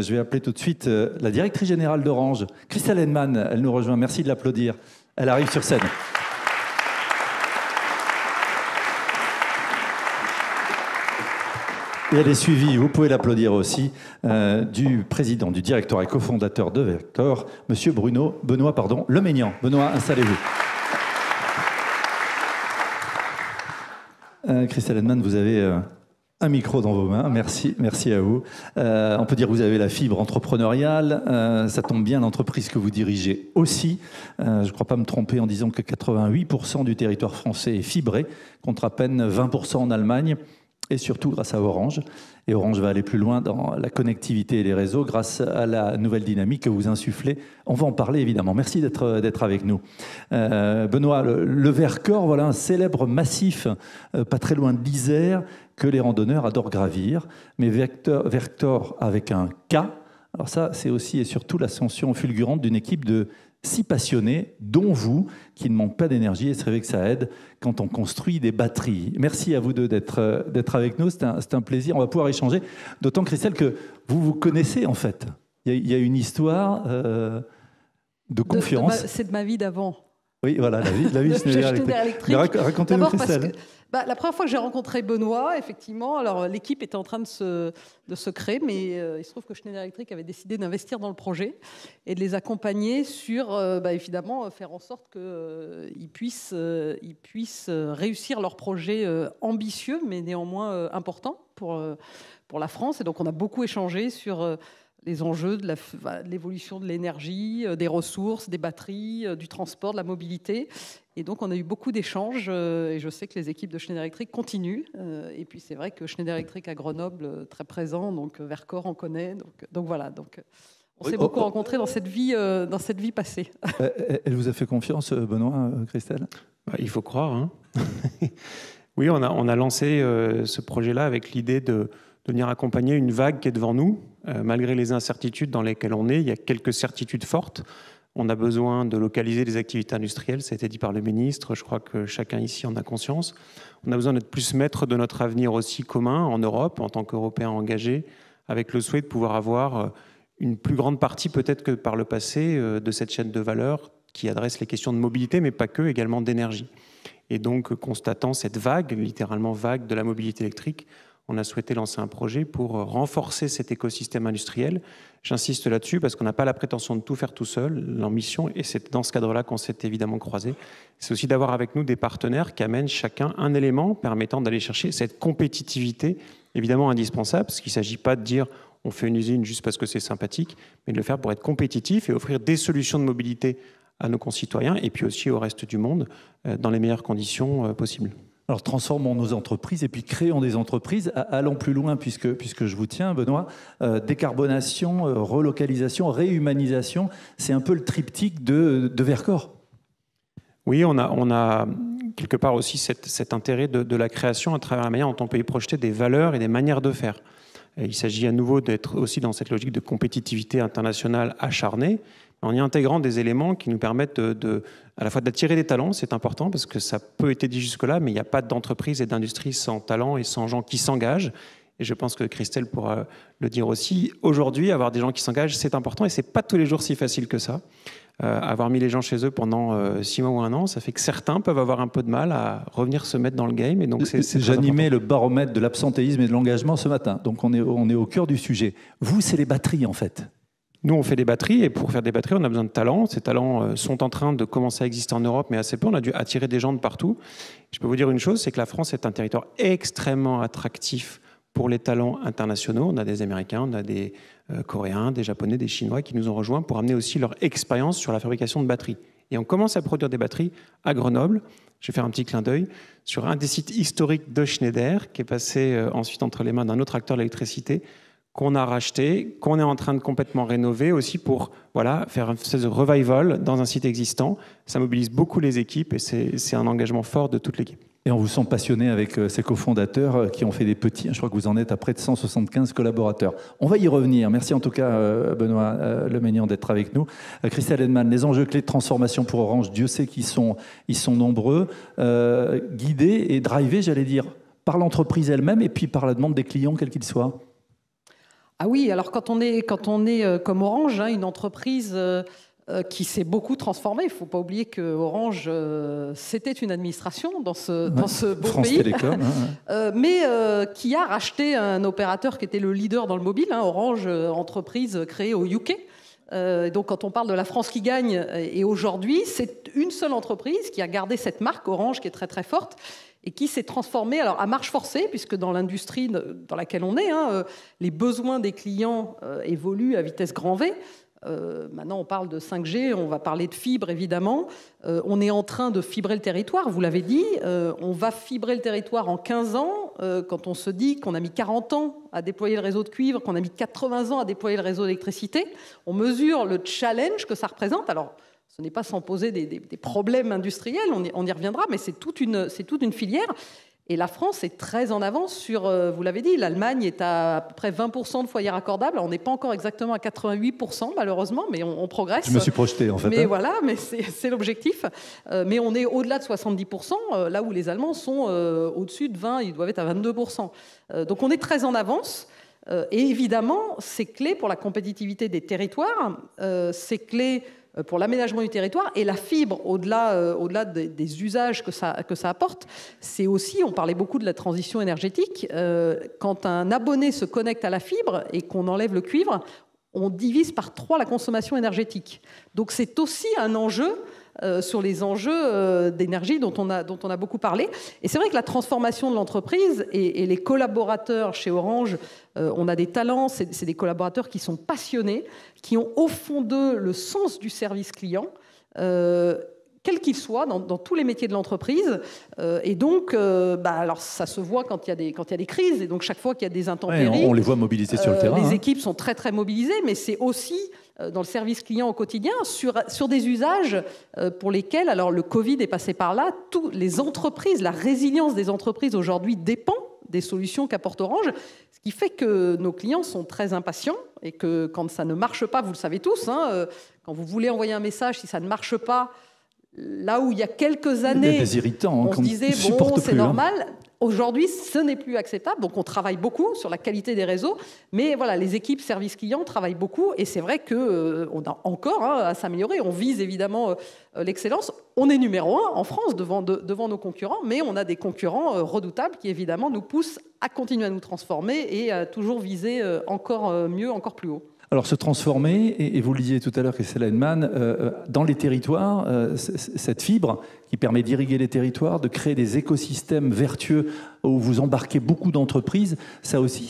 Je vais appeler tout de suite la directrice générale d'Orange, Christelle Henneman. Elle nous rejoint. Merci de l'applaudir. Elle arrive sur scène. Et elle est suivie, vous pouvez l'applaudir aussi, du président, du directeur et cofondateur de Vector, monsieur Benoît Leménian. Benoît, installez-vous. Christelle Henneman, vous avez un micro dans vos mains. Merci à vous. On peut dire que vous avez la fibre entrepreneuriale. Ça tombe bien, l'entreprise que vous dirigez aussi. Je ne crois pas me tromper en disant que 88% du territoire français est fibré, contre à peine 20% en Allemagne. Et surtout grâce à Orange. Et Orange va aller plus loin dans la connectivité et les réseaux grâce à la nouvelle dynamique que vous insufflez. On va en parler évidemment. Merci d'être avec nous. Benoît, le Vercors, voilà un célèbre massif pas très loin de l'Isère que les randonneurs adorent gravir. Mais Vercors avec un K. Alors ça, c'est aussi et surtout l'ascension fulgurante d'une équipe de 6 passionnés, dont vous, qui ne manquent pas d'énergie, et c'est vrai que ça aide quand on construit des batteries. Merci à vous deux d'être avec nous, c'est un plaisir, on va pouvoir échanger, d'autant Christelle que vous connaissez en fait. Il y a une histoire de confiance. C'est de ma vie d'avant. Oui, voilà, la vie Schneider Electric. Racontez-nous Christelle. La première fois que j'ai rencontré Benoît, effectivement, alors l'équipe était en train de se créer, mais il se trouve que Schneider Electric avait décidé d'investir dans le projet et de les accompagner sur, évidemment, faire en sorte qu'ils puissent réussir leur projet ambitieux, mais néanmoins important pour la France. Et donc, on a beaucoup échangé sur les enjeux de l'évolution de l'énergie, des ressources, des batteries, du transport, de la mobilité. Et donc, on a eu beaucoup d'échanges et je sais que les équipes de Schneider Electric continuent. Et puis, c'est vrai que Schneider Electric à Grenoble, très présent, donc Vercors, on connaît. Donc voilà, on s'est beaucoup rencontrés dans cette vie passée. Elle vous a fait confiance, Benoît, Christelle ? Il faut croire. Hein. Oui, on a lancé ce projet-là avec l'idée de venir accompagner une vague qui est devant nous. Malgré les incertitudes dans lesquelles on est, il y a quelques certitudes fortes. On a besoin de localiser les activités industrielles, ça a été dit par le ministre, je crois que chacun ici en a conscience. On a besoin d'être plus maître de notre avenir aussi commun en Europe, en tant qu'Européens engagés, avec le souhait de pouvoir avoir une plus grande partie peut-être que par le passé de cette chaîne de valeur qui adresse les questions de mobilité, mais pas que, également d'énergie. Et donc, constatant cette vague, littéralement vague de la mobilité électrique, on a souhaité lancer un projet pour renforcer cet écosystème industriel. J'insiste là-dessus parce qu'on n'a pas la prétention de tout faire tout seul. L'ambition, et c'est dans ce cadre-là qu'on s'est évidemment croisés, c'est aussi d'avoir avec nous des partenaires qui amènent chacun un élément permettant d'aller chercher cette compétitivité, évidemment indispensable, parce qu'il ne s'agit pas de dire on fait une usine juste parce que c'est sympathique, mais de le faire pour être compétitif et offrir des solutions de mobilité à nos concitoyens et puis aussi au reste du monde dans les meilleures conditions possibles. Alors transformons nos entreprises et puis créons des entreprises. Allons plus loin puisque je vous tiens, Benoît. Décarbonation, relocalisation, réhumanisation, c'est un peu le triptyque de Vercors. Oui, on a quelque part aussi cet intérêt de la création à travers la manière dont on peut y projeter des valeurs et des manières de faire. Et il s'agit à nouveau d'être aussi dans cette logique de compétitivité internationale acharnée, en y intégrant des éléments qui nous permettent à la fois d'attirer des talents, c'est important parce que ça peut être dit jusque-là, mais il n'y a pas d'entreprise et d'industrie sans talent et sans gens qui s'engagent. Et je pense que Christelle pourra le dire aussi. Aujourd'hui, avoir des gens qui s'engagent, c'est important et ce n'est pas tous les jours si facile que ça. Avoir mis les gens chez eux pendant 6 mois ou 1 an, ça fait que certains peuvent avoir un peu de mal à revenir se mettre dans le game. Et donc j'animais le baromètre de l'absentéisme et de l'engagement ce matin. Donc on est au cœur du sujet. Vous, c'est les batteries en fait. Nous, on fait des batteries et pour faire des batteries, on a besoin de talents. Ces talents sont en train de commencer à exister en Europe, mais assez peu. On a dû attirer des gens de partout. Je peux vous dire une chose, c'est que la France est un territoire extrêmement attractif pour les talents internationaux. On a des Américains, on a des Coréens, des Japonais, des Chinois qui nous ont rejoints pour amener aussi leur expérience sur la fabrication de batteries. Et on commence à produire des batteries à Grenoble. Je vais faire un petit clin d'œil sur un des sites historiques de Schneider qui est passé ensuite entre les mains d'un autre acteur de l'électricité, qu'on a racheté, qu'on est en train de complètement rénover aussi pour faire un espèce de revival dans un site existant. Ça mobilise beaucoup les équipes et c'est un engagement fort de toute l'équipe. Et on vous sent passionné avec ces cofondateurs qui ont fait des petits, je crois que vous en êtes à près de 175 collaborateurs. On va y revenir. Merci en tout cas Benoît Leménian d'être avec nous. Christelle Henneman, les enjeux clés de transformation pour Orange, Dieu sait qu'ils sont nombreux, guidés et drivés, j'allais dire, par l'entreprise elle-même et puis par la demande des clients, quels qu'ils soient. Ah oui, alors quand on est comme Orange, hein, une entreprise qui s'est beaucoup transformée, il ne faut pas oublier que Orange, c'était une administration dans ce beau France pays, Télécom, mais qui a racheté un opérateur qui était le leader dans le mobile, hein, Orange, entreprise créée au UK. Donc quand on parle de la France qui gagne, et aujourd'hui, c'est une seule entreprise qui a gardé cette marque Orange qui est très très forte, et qui s'est transformée alors, à marche forcée, puisque dans l'industrie dans laquelle on est, hein, les besoins des clients évoluent à vitesse grand V. Maintenant, on parle de 5G, on va parler de fibre, évidemment. On est en train de fibrer le territoire, vous l'avez dit. On va fibrer le territoire en 15 ans. Quand on se dit qu'on a mis 40 ans à déployer le réseau de cuivre, qu'on a mis 80 ans à déployer le réseau d'électricité, on mesure le challenge que ça représente. Alors, ce n'est pas sans poser des problèmes industriels, on y reviendra, mais c'est toute une filière. Et la France est très en avance sur, vous l'avez dit, l'Allemagne est à peu près 20% de foyers raccordables. On n'est pas encore exactement à 88%, malheureusement, mais on progresse. Je me suis projeté, en fait. Mais voilà, mais c'est l'objectif. Mais on est au-delà de 70%, là où les Allemands sont au-dessus de 20%, ils doivent être à 22%. Donc on est très en avance. Et évidemment, c'est clé pour la compétitivité des territoires, c'est clé pour l'aménagement du territoire, et la fibre, au-delà des usages que ça apporte, c'est aussi, on parlait beaucoup de la transition énergétique, quand un abonné se connecte à la fibre et qu'on enlève le cuivre, on divise par 3 la consommation énergétique. Donc c'est aussi un enjeu sur les enjeux d'énergie dont on a beaucoup parlé. Et c'est vrai que la transformation de l'entreprise et les collaborateurs chez Orange, on a des talents, c'est des collaborateurs qui sont passionnés, qui ont au fond d'eux le sens du service client, quel qu'il soit, dans tous les métiers de l'entreprise. Et donc, alors ça se voit quand il y a des crises, et donc chaque fois qu'il y a des intempéries, on les voit mobilisés sur le terrain. Les équipes sont très très mobilisées, mais c'est aussi dans le service client au quotidien, sur des usages pour lesquels, alors le Covid est passé par là, toutes les entreprises, la résilience des entreprises aujourd'hui dépend des solutions qu'apporte Orange, ce qui fait que nos clients sont très impatients et que quand ça ne marche pas, vous le savez tous, hein, quand vous voulez envoyer un message, si ça ne marche pas, là où il y a quelques années, des irritants, on se disait, bon, c'est normal. Aujourd'hui, ce n'est plus acceptable. Donc, on travaille beaucoup sur la qualité des réseaux. Mais voilà, les équipes service client travaillent beaucoup. Et c'est vrai qu'on a encore à s'améliorer. On vise évidemment l'excellence. On est numéro 1 en France devant nos concurrents. Mais on a des concurrents redoutables qui, évidemment, nous poussent à continuer à nous transformer et à toujours viser encore mieux, encore plus haut. Alors, se transformer, et vous le disiez tout à l'heure, Christelle Heinemann, dans les territoires, cette fibre qui permet d'irriguer les territoires, de créer des écosystèmes vertueux où vous embarquez beaucoup d'entreprises, ça aussi,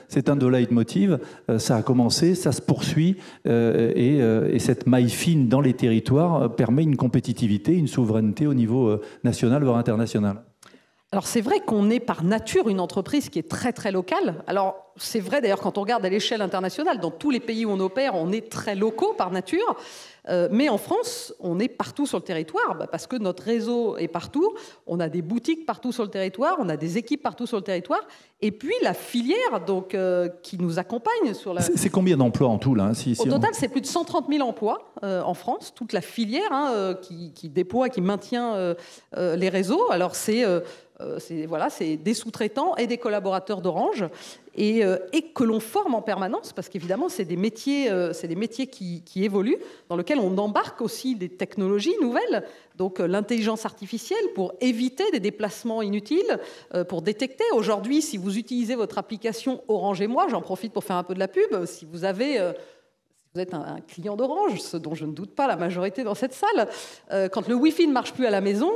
c'est un de leitmotiv. Ça a commencé, ça se poursuit, et cette maille fine dans les territoires permet une compétitivité, une souveraineté au niveau national, voire international. Alors c'est vrai qu'on est par nature une entreprise qui est très très locale. Alors c'est vrai d'ailleurs quand on regarde à l'échelle internationale, dans tous les pays où on opère, on est très locaux par nature. Mais en France, on est partout sur le territoire parce que notre réseau est partout. On a des boutiques partout sur le territoire, on a des équipes partout sur le territoire. Et puis la filière donc, qui nous accompagne sur la... C'est combien d'emplois en tout là, Au total, c'est plus de 130 000 emplois en France, toute la filière qui déploie, qui maintient les réseaux. Alors c'est des sous-traitants et des collaborateurs d'Orange et que l'on forme en permanence parce qu'évidemment, c'est des métiers qui évoluent, dans lesquels on embarque aussi des technologies nouvelles, donc l'intelligence artificielle pour éviter des déplacements inutiles, pour détecter. Aujourd'hui, si vous utilisez votre application Orange et moi, j'en profite pour faire un peu de la pub, si vous êtes un client d'Orange, ce dont je ne doute pas la majorité dans cette salle, quand le Wi-Fi ne marche plus à la maison,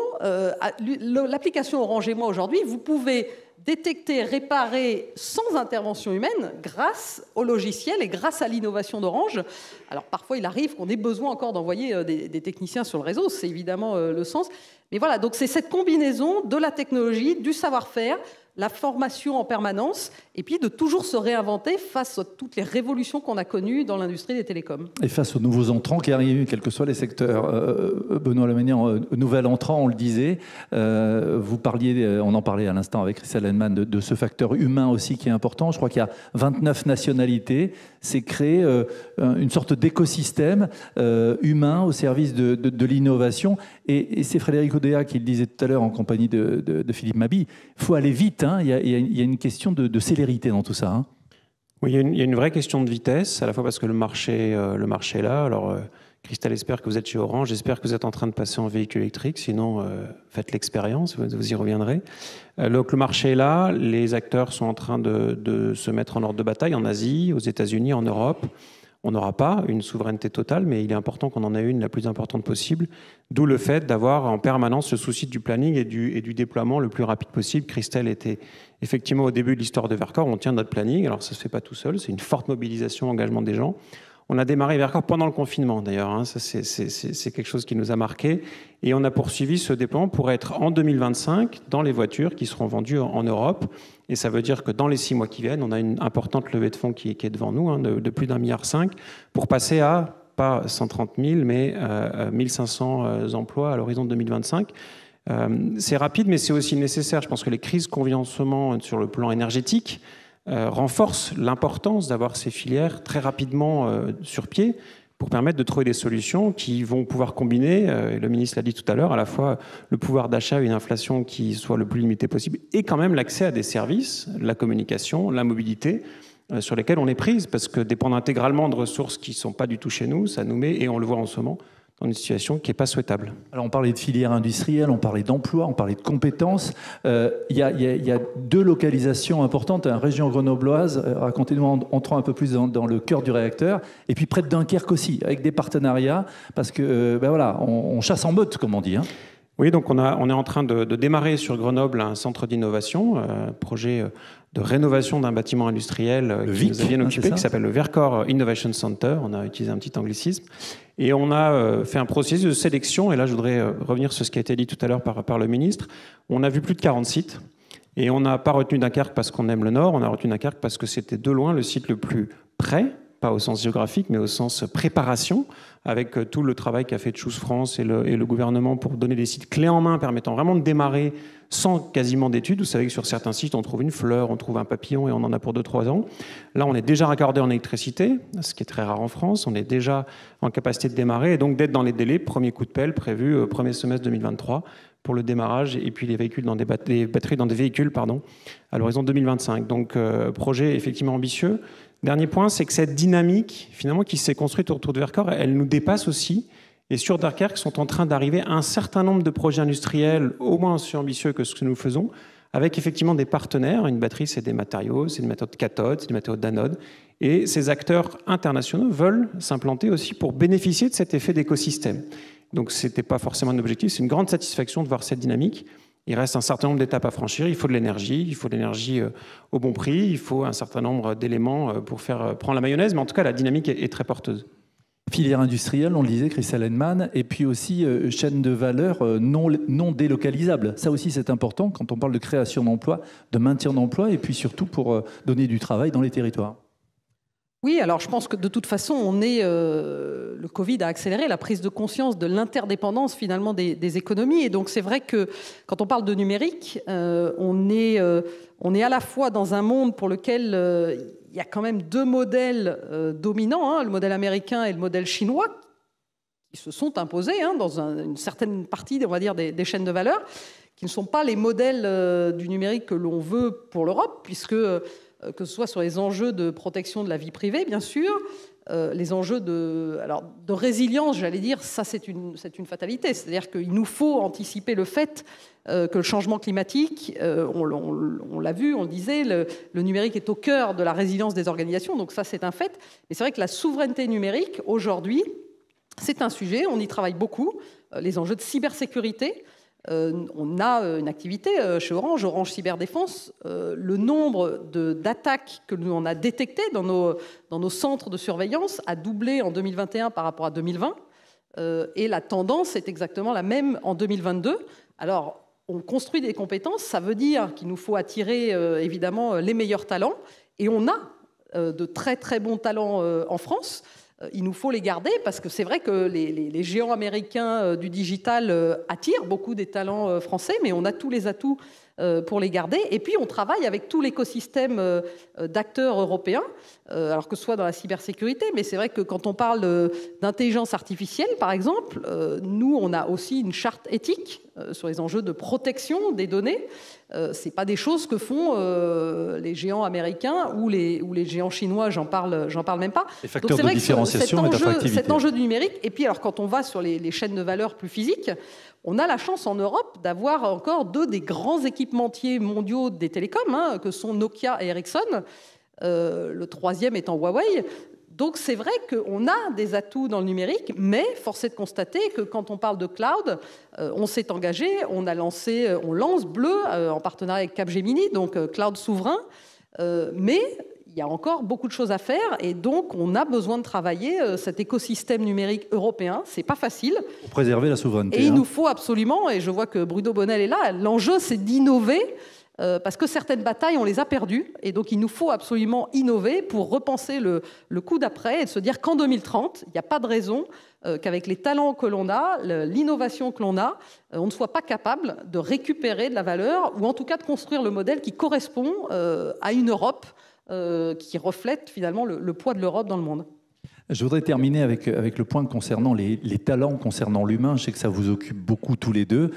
l'application Orange et moi aujourd'hui, vous pouvez détecter, réparer sans intervention humaine grâce au logiciel et grâce à l'innovation d'Orange. Alors parfois il arrive qu'on ait besoin encore d'envoyer des techniciens sur le réseau, c'est évidemment le sens. Mais voilà, donc c'est cette combinaison de la technologie, du savoir-faire, la formation en permanence, et puis de toujours se réinventer face à toutes les révolutions qu'on a connues dans l'industrie des télécoms. Et face aux nouveaux entrants qui arrivent, quels que soient les secteurs. Benoît Lamagnan, nouvel entrant, on le disait. Vous parliez, on en parlait à l'instant avec Christelle Heinemann, de ce facteur humain aussi qui est important. Je crois qu'il y a 29 nationalités. C'est créer une sorte d'écosystème humain au service de l'innovation. Et c'est Frédéric Oudéa qui le disait tout à l'heure en compagnie de Philippe Mabille. Il faut aller vite. Il y a une question de célérité dans tout ça. Oui, il y a une vraie question de vitesse, à la fois parce que le marché est là. Alors, Christelle espère que vous êtes chez Orange, j'espère que vous êtes en train de passer en véhicule électrique, sinon faites l'expérience, vous y reviendrez. Donc le marché est là, les acteurs sont en train de se mettre en ordre de bataille en Asie, aux États-Unis, en Europe. On n'aura pas une souveraineté totale, mais il est important qu'on en ait une la plus importante possible, d'où le fait d'avoir en permanence le souci du planning et du déploiement le plus rapide possible. Christelle était effectivement au début de l'histoire de Vercors, on tient notre planning, alors ça ne se fait pas tout seul, c'est une forte mobilisation, engagement des gens. On a démarré Vercors pendant le confinement d'ailleurs, hein. Ça c'est quelque chose qui nous a marqué, et on a poursuivi ce déploiement pour être en 2025 dans les voitures qui seront vendues en Europe, et ça veut dire que dans les 6 mois qui viennent, on a une importante levée de fonds qui est devant nous, hein, de plus d'1,5 milliard, pour passer à pas 130 000 mais 1500 emplois à l'horizon de 2025. C'est rapide, mais c'est aussi nécessaire. Je pense que les crises qu'on vit en ce moment sur le plan énergétique renforcent l'importance d'avoir ces filières très rapidement sur pied pour permettre de trouver des solutions qui vont pouvoir combiner, le ministre l'a dit tout à l'heure, à la fois le pouvoir d'achat et une inflation qui soit le plus limitée possible, et quand même l'accès à des services, la communication, la mobilité, sur lesquels on est prise, parce que dépendre intégralement de ressources qui ne sont pas du tout chez nous, ça nous met, et on le voit en ce moment, dans une situation qui n'est pas souhaitable. Alors on parlait de filière industrielle, on parlait d'emploi, on parlait de compétences. Il y a 2 localisations importantes, une région grenobloise, racontez-nous en entrant un peu plus dans le cœur du réacteur, et puis près de Dunkerque aussi, avec des partenariats, parce que voilà, on chasse en meute, comme on dit. Hein. Oui, donc on est en train de démarrer sur Grenoble un centre d'innovation, projet de rénovation d'un bâtiment industriel qui nous a bien occupé, qui s'appelle le Vercors Innovation Center. On a utilisé un petit anglicisme. Et on a fait un processus de sélection, et là je voudrais revenir sur ce qui a été dit tout à l'heure par le ministre. On a vu plus de 40 sites, et on n'a pas retenu Dunkerque parce qu'on aime le Nord, on a retenu Dunkerque parce que c'était de loin le site le plus près, pas au sens géographique, mais au sens préparation, avec tout le travail qu'a fait Choose France et le gouvernement pour donner des sites clés en main permettant vraiment de démarrer sans quasiment d'études. Vous savez que sur certains sites, on trouve une fleur, on trouve un papillon et on en a pour 2-3 ans. Là, on est déjà raccordé en électricité, ce qui est très rare en France. On est déjà en capacité de démarrer et donc d'être dans les délais. Premier coup de pelle prévu premier semestre 2023 pour le démarrage, et puis les batteries dans des véhicules à l'horizon 2025. Donc, projet effectivement ambitieux. Dernier point, c'est que cette dynamique, finalement, qui s'est construite autour de Vercors, elle nous dépasse aussi. Et sur Dunkerque, sont en train d'arriver un certain nombre de projets industriels, au moins aussi ambitieux que ce que nous faisons, avec effectivement des partenaires. Une batterie, c'est des matériaux, c'est des matériaux de cathode, c'est des matériaux d'anode. Et ces acteurs internationaux veulent s'implanter aussi pour bénéficier de cet effet d'écosystème. Donc, ce n'était pas forcément un objectif, c'est une grande satisfaction de voir cette dynamique. Il reste un certain nombre d'étapes à franchir. Il faut de l'énergie au bon prix. Il faut un certain nombre d'éléments pour faire prendre la mayonnaise. Mais en tout cas, la dynamique est très porteuse. Filière industrielle, on le disait, Christelle Hennemann, et puis aussi chaîne de valeur non délocalisable. Ça aussi, c'est important quand on parle de création d'emplois, de maintien d'emplois, et puis surtout pour donner du travail dans les territoires. Oui, alors je pense que de toute façon, le Covid a accéléré la prise de conscience de l'interdépendance finalement des économies. Et donc c'est vrai que quand on parle de numérique, on est à la fois dans un monde pour lequel il y a quand même 2 modèles dominants, hein, le modèle américain et le modèle chinois, qui se sont imposés dans une certaine partie, on va dire, des chaînes de valeur, qui ne sont pas les modèles du numérique que l'on veut pour l'Europe, puisque que ce soit sur les enjeux de protection de la vie privée, bien sûr, les enjeux de résilience, j'allais dire, ça c'est une fatalité. C'est-à-dire qu'il nous faut anticiper le fait que le changement climatique, on l'a vu, on le disait, le numérique est au cœur de la résilience des organisations, donc ça c'est un fait. Mais c'est vrai que la souveraineté numérique, aujourd'hui, c'est un sujet, on y travaille beaucoup, les enjeux de cybersécurité. On a une activité chez Orange Cyberdéfense. Le nombre d'attaques que nous on a détectées dans nos centres de surveillance a doublé en 2021 par rapport à 2020. Et la tendance est exactement la même en 2022. Alors, on construit des compétences, ça veut dire qu'il nous faut attirer évidemment les meilleurs talents. Et on a de très très bons talents en France. Il nous faut les garder parce que c'est vrai que les géants américains du digital attirent beaucoup des talents français, mais on a tous les atouts pour les garder. Et puis, on travaille avec tout l'écosystème d'acteurs européens, alors que ce soit dans la cybersécurité, mais c'est vrai que quand on parle d'intelligence artificielle, par exemple, nous, on a aussi une charte éthique sur les enjeux de protection des données. Ce n'est pas des choses que font les géants américains ou les géants chinois, j'en parle même pas. Les facteurs de différenciation et d'attractivité. Cet enjeu du numérique, et puis alors quand on va sur les chaînes de valeur plus physiques, on a la chance en Europe d'avoir encore deux des grands équipementiers mondiaux des télécoms, que sont Nokia et Ericsson, le troisième étant Huawei. Donc c'est vrai qu'on a des atouts dans le numérique, mais force est de constater que quand on parle de cloud, on s'est engagé, on lance Bleu en partenariat avec Capgemini, donc cloud souverain, mais il y a encore beaucoup de choses à faire et donc on a besoin de travailler cet écosystème numérique européen. C'est pas facile. Pour préserver la souveraineté. Et il nous faut absolument, et je vois que Bruno Bonnel est là, l'enjeu c'est d'innover. Parce que certaines batailles, on les a perdues. Et donc, il nous faut absolument innover pour repenser le coup d'après et de se dire qu'en 2030, il n'y a pas de raison qu'avec les talents que l'on a, l'innovation que l'on a, on ne soit pas capable de récupérer de la valeur ou en tout cas de construire le modèle qui correspond à une Europe qui reflète finalement le poids de l'Europe dans le monde. Je voudrais terminer avec le point concernant les talents, concernant l'humain. Je sais que ça vous occupe beaucoup tous les deux.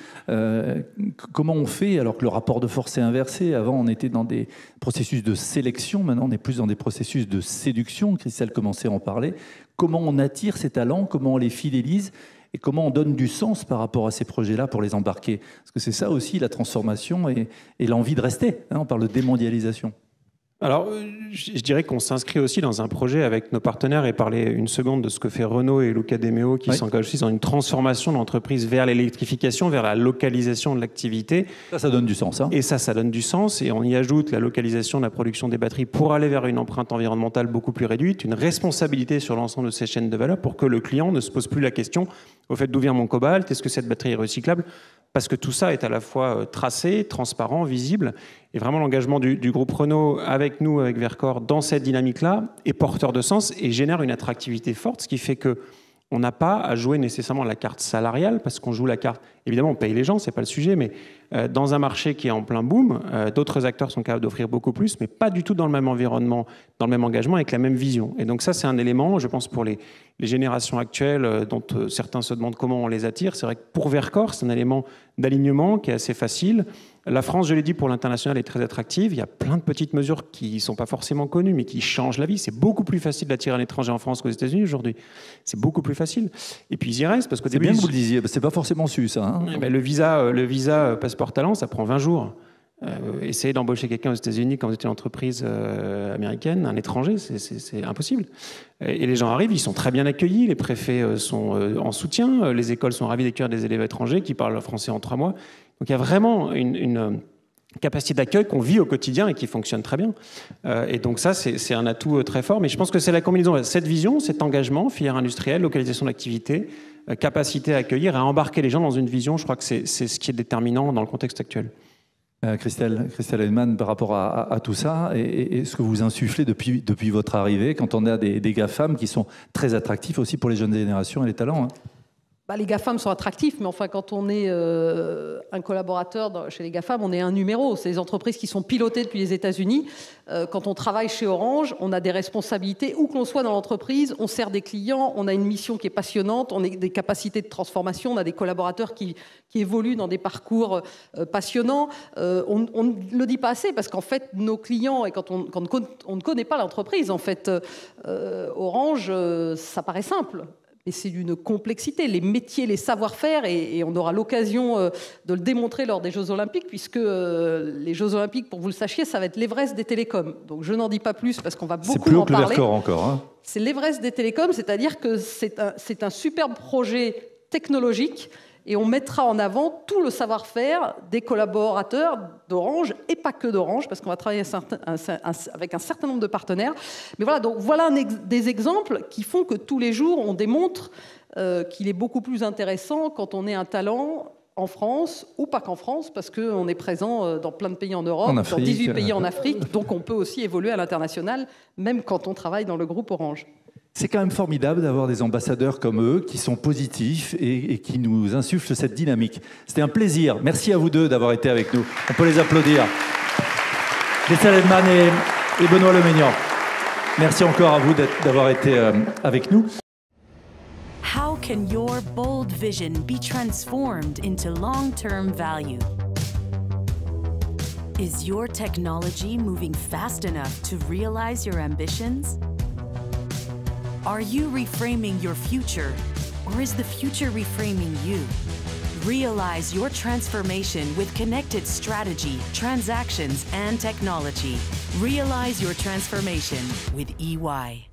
Comment on fait alors que le rapport de force est inversé? Avant, on était dans des processus de sélection. Maintenant, on est plus dans des processus de séduction. Christelle commençait à en parler. Comment on attire ces talents? Comment on les fidélise? Et comment on donne du sens par rapport à ces projets-là pour les embarquer? Parce que c'est ça aussi la transformation et l'envie de rester. On parle de démondialisation. Alors, je dirais qu'on s'inscrit aussi dans un projet avec nos partenaires et parler une seconde de ce que fait Renault et Luca De Meo qui s'engagent aussi dans une transformation de l'entreprise vers l'électrification, vers la localisation de l'activité. Ça donne du sens. Et ça donne du sens. Et on y ajoute la localisation de la production des batteries pour aller vers une empreinte environnementale beaucoup plus réduite, une responsabilité sur l'ensemble de ces chaînes de valeur pour que le client ne se pose plus la question au fait d'où vient mon cobalt, est-ce que cette batterie est recyclable? Parce que tout ça est à la fois tracé, transparent, visible. Et vraiment, l'engagement du groupe Renault avec nous, avec Verkor, dans cette dynamique-là, est porteur de sens et génère une attractivité forte, ce qui fait qu'on n'a pas à jouer nécessairement la carte salariale, parce qu'on joue la carte... Évidemment, on paye les gens, c'est pas le sujet, mais dans un marché qui est en plein boom, d'autres acteurs sont capables d'offrir beaucoup plus, mais pas du tout dans le même environnement, dans le même engagement, avec la même vision. Et donc ça, c'est un élément, je pense, pour les générations actuelles, dont certains se demandent comment on les attire. C'est vrai que pour Verkor, c'est un élément d'alignement qui est assez facile. La France, je l'ai dit, pour l'international est très attractive. Il y a plein de petites mesures qui ne sont pas forcément connues, mais qui changent la vie. C'est beaucoup plus facile d'attirer un étranger en France qu'aux États-Unis aujourd'hui. C'est beaucoup plus facile. Et puis ils y restent parce que c'est bien que vous le disiez. C'est pas forcément su ça. Hein. Le visa passeport talent, ça prend 20 jours. Essayer d'embaucher quelqu'un aux États-Unis quand vous êtes une entreprise américaine, un étranger, c'est impossible. Et les gens arrivent, ils sont très bien accueillis, les préfets sont en soutien, les écoles sont ravies d'accueillir des élèves étrangers qui parlent français en 3 mois. Donc il y a vraiment une capacité d'accueil qu'on vit au quotidien et qui fonctionne très bien. Et donc ça, c'est un atout très fort. Mais je pense que c'est la combinaison de cette vision, cet engagement, filière industrielle, localisation d'activité, capacité à accueillir et à embarquer les gens dans une vision. Je crois que c'est ce qui est déterminant dans le contexte actuel. Christelle Heidemann, par rapport à tout ça, et ce que vous insufflez depuis votre arrivée, quand on a des GAFAM qui sont très attractifs aussi pour les jeunes générations et les talents. Les GAFAM sont attractifs, mais enfin, quand on est un collaborateur chez les GAFAM, on est un numéro. C'est les entreprises qui sont pilotées depuis les États-Unis. Quand on travaille chez Orange, on a des responsabilités. Où que l'on soit dans l'entreprise, on sert des clients, on a une mission qui est passionnante, on a des capacités de transformation, on a des collaborateurs qui évoluent dans des parcours passionnants. On ne le dit pas assez, parce qu'en fait, nos clients, et quand on ne connaît pas l'entreprise, en fait, Orange, ça paraît simple. Et c'est d'une complexité, les métiers, les savoir-faire, et on aura l'occasion de le démontrer lors des Jeux Olympiques, puisque les Jeux Olympiques, pour que vous le sachiez, ça va être l'Everest des télécoms. Donc je n'en dis pas plus, parce qu'on va beaucoup en parler. C'est plus haut que le Verkor encore. Hein. C'est l'Everest des télécoms, c'est-à-dire que c'est un superbe projet technologique, et on mettra en avant tout le savoir-faire des collaborateurs d'Orange, et pas que d'Orange, parce qu'on va travailler avec un certain nombre de partenaires. Mais voilà, donc voilà des exemples qui font que tous les jours, on démontre qu'il est beaucoup plus intéressant quand on est un talent en France, ou pas qu'en France, parce qu'on est présent dans plein de pays en Europe, dans 18 pays en Afrique, donc on peut aussi évoluer à l'international, même quand on travaille dans le groupe Orange. C'est quand même formidable d'avoir des ambassadeurs comme eux qui sont positifs et qui nous insufflent cette dynamique. C'était un plaisir. Merci à vous deux d'avoir été avec nous. On peut les applaudir. Christelle Edman et Benoît Leménian. Merci encore à vous d'avoir été avec nous. How can your bold vision be transformed into long-term value? Is your technology moving fast enough to realize your ambitions? Are you reframing your future, or is the future reframing you? Realize your transformation with connected strategy, transactions, and technology. Realize your transformation with EY.